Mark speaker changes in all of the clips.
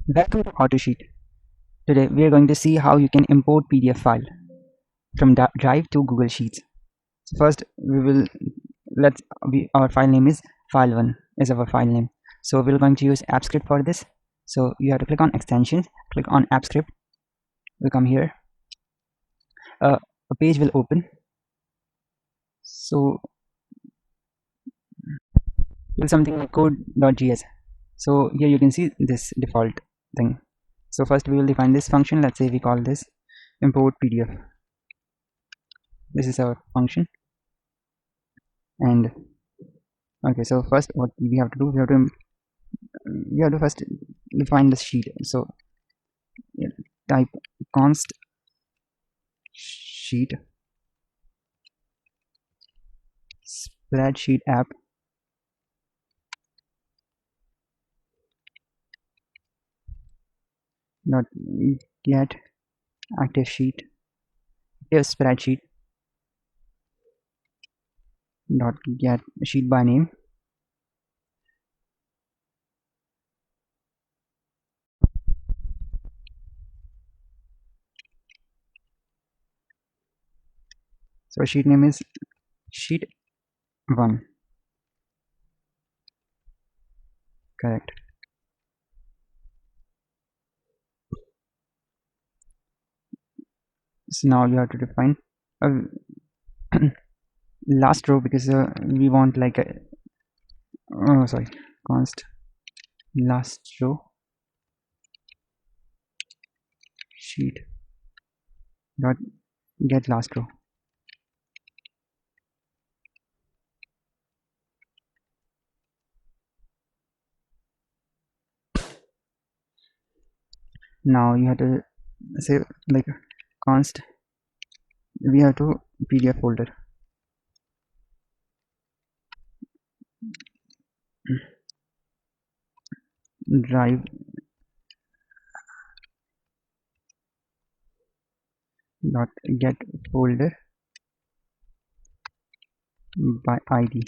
Speaker 1: Welcome to AutoSheet. Today we are going to see how you can import PDF file from Drive to Google Sheets. So first we will our file name is file1 is our file name. So we're going to use AppScript for this. So you have to click on extensions, click on AppScript. We'll come here. A page will open. So do something like code.js. So here you can see this default thing. So first we will define this function. Let's say we call this import PDF. This is our function. And okay, so first what we have to do, we have to first define the sheet. So type const sheet spreadsheet app dot get active sheet active spreadsheet dot get sheet by name. So sheet name is sheet 1, correct. So now you have to define a last row because we want like a const last row sheet dot get last row. Now you have to say like const we have to PDF folder drive dot get folder by id.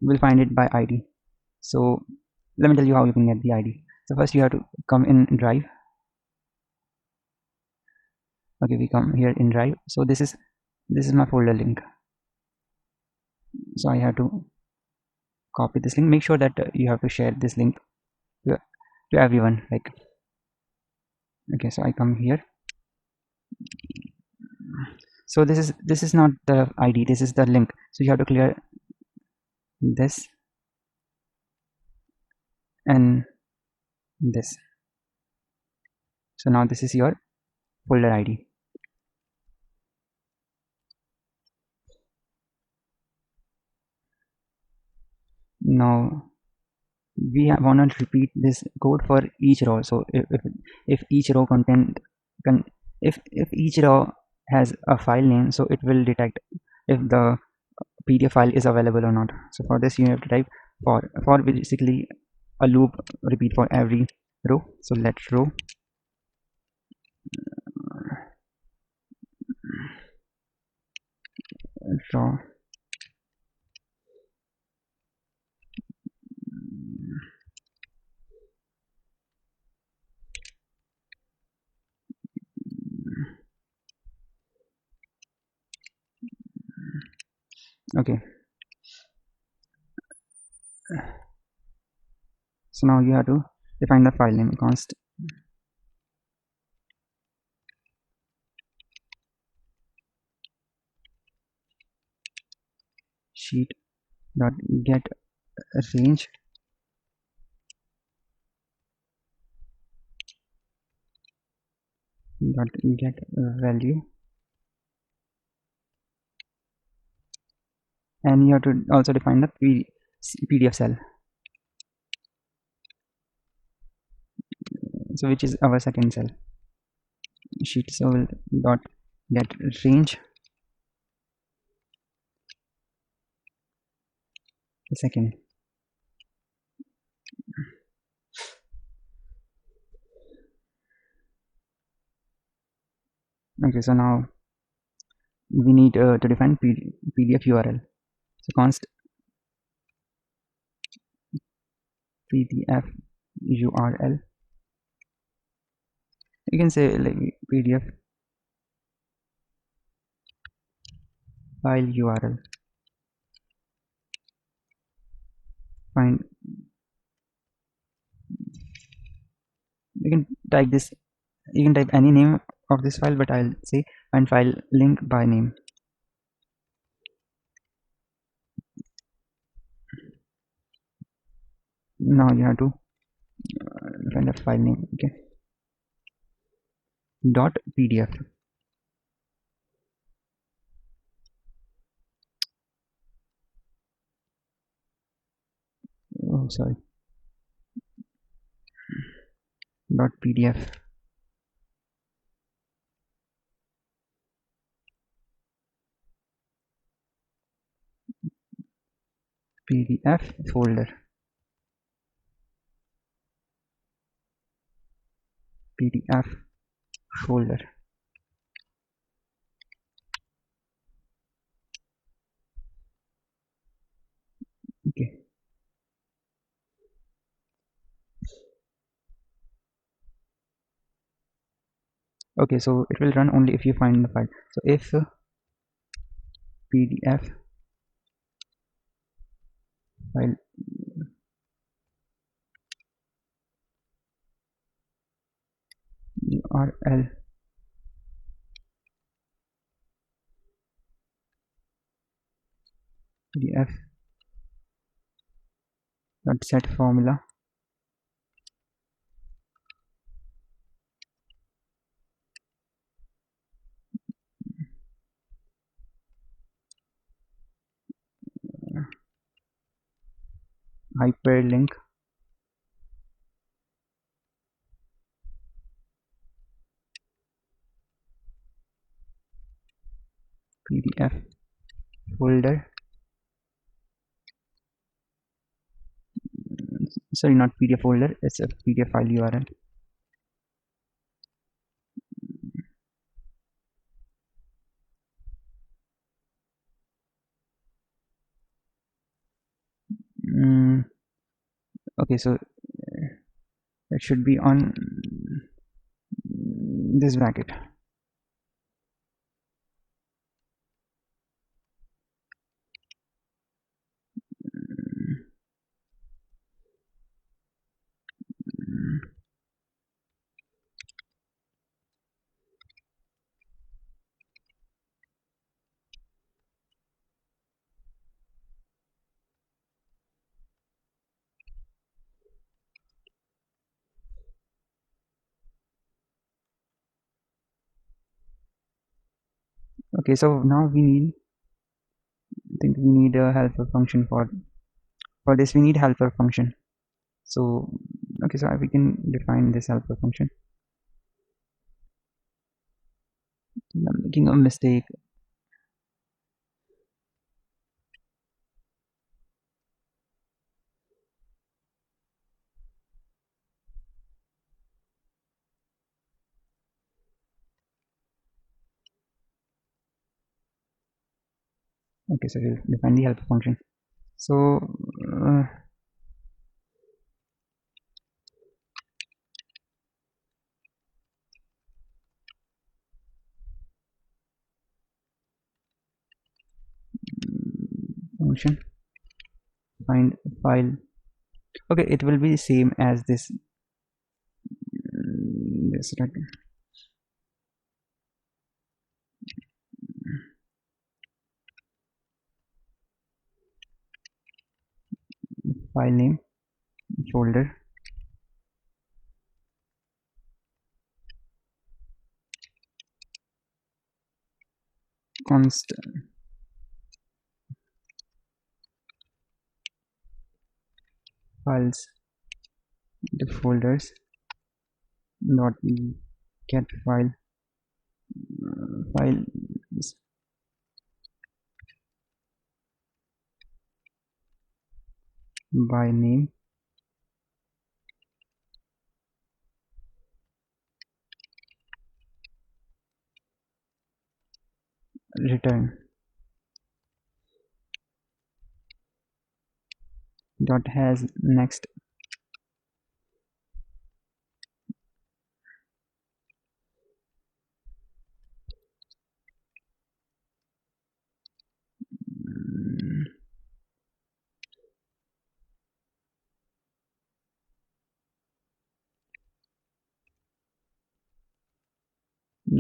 Speaker 1: We'll find it by id. So let me tell you how you can get the id. So first you have to come in drive. Okay, we come here in drive. So this is my folder link. So I have to copy this link. Make sure that you have to share this link to everyone, like okay. So I come here. So this is not the id, this is the link. So you have to clear this and this. So now this is your folder id. Now we want to repeat this code for each row. So if each row if each row has a file name, so it will detect if the PDF file is available or not. So for this you have to type for basically a loop repeat for every row. So let row row okay. So now you have to define the file name const sheet dot get range dot get value, and you have to also define the PDF cell, so which is our second cell sheet. So we'll dot get range the second. Okay, so now we need to define PDF URL. So const PDF URL. You can say like PDF file URL. Find, you can type this, you can type any name of this file, but I'll say find file link by name. Now you have to find a file name. Okay, dot PDF. Oh, sorry, dot PDF. PDF folder. PDF folder. Okay. Okay, so it will run only if you find the file. So if PDF file URL PDF dot set formula hyperlink PDF folder, sorry, not PDF folder, it's a PDF file URL. Okay, so it should be on this bracket. Okay, so now we need, I think we need a helper function for this. We need helper function. So okay, so we can define this helper function. I'm making a mistake. Okay, so we'll define the helper function. So function find file. Okay, it will be same as this, this right, file name folder const files the folders dot get file files by name return dot has next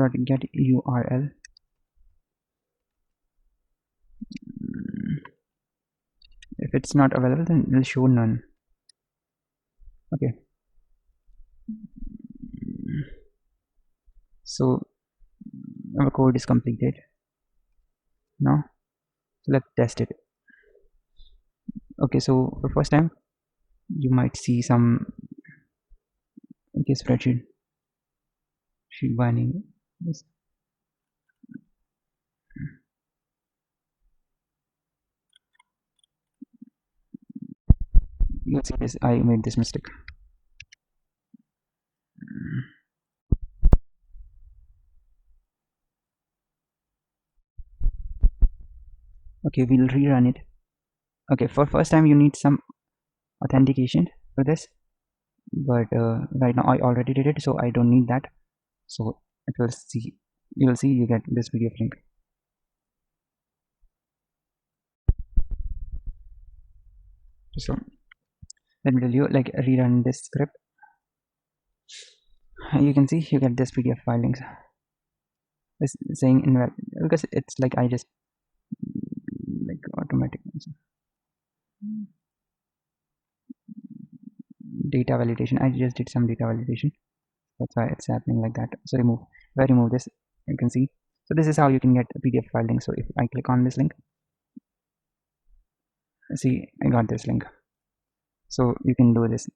Speaker 1: dot get URL. If it's not available, then it will show none. Okay, so our code is completed now. So let's test it. Okay, so for first time you might see some spreadsheet sheet binding. Yes. You'll see this. I made this mistake. Okay, we'll rerun it. Okay, for first time you need some authentication for this, but right now I already did it, so I don't need that. So it will see, you will see you get this PDF link. So let me tell you, like, rerun this script. You can see you get this PDF file links. It's saying invalid because it's like I just like automatic data validation. I just did some data validation. That's why it's happening like that. So if I remove this, you can see. So this is how you can get a PDF file link. So if I click on this link, see, I got this link. So you can do this.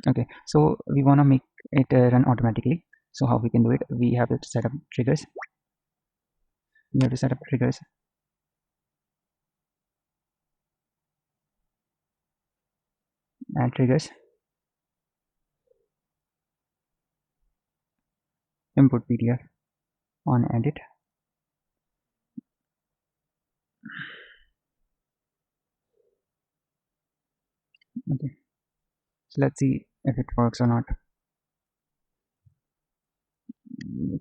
Speaker 1: Okay, so we want to make it run automatically. So how we can do it? We have to set up triggers. We have to set up triggers. Add triggers. Import PDF on edit. Okay, so let's see if it works or not.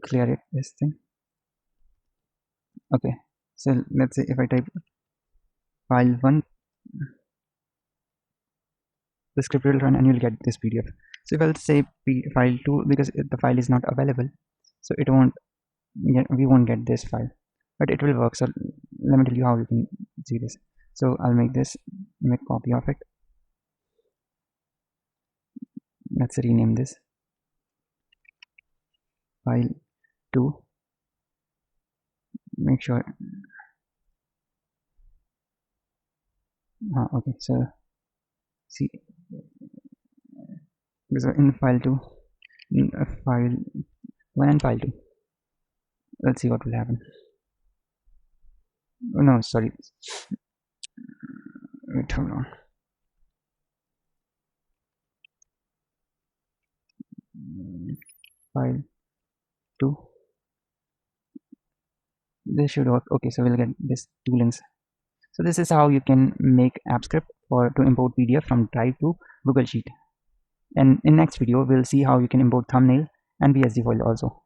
Speaker 1: Clear it, this thing. Okay, so let's say if I type file 1, the script will run and you'll get this PDF. So if I'll say file 2, because the file is not available, so it won't we won't get this file, but it will work. So let me tell you how you can see this. So I'll make copy of it. Let's rename this file 2. Make sure okay, so see, so in file 2, in file 1 and file 2, let's see what will happen. Oh no, sorry, wait, hold on. File 2, this should work. Okay, so we'll get this 2 links. So this is how you can make AppScript to import PDF from Drive to Google Sheet. And in next video we'll see how you can import thumbnail and PSD file also.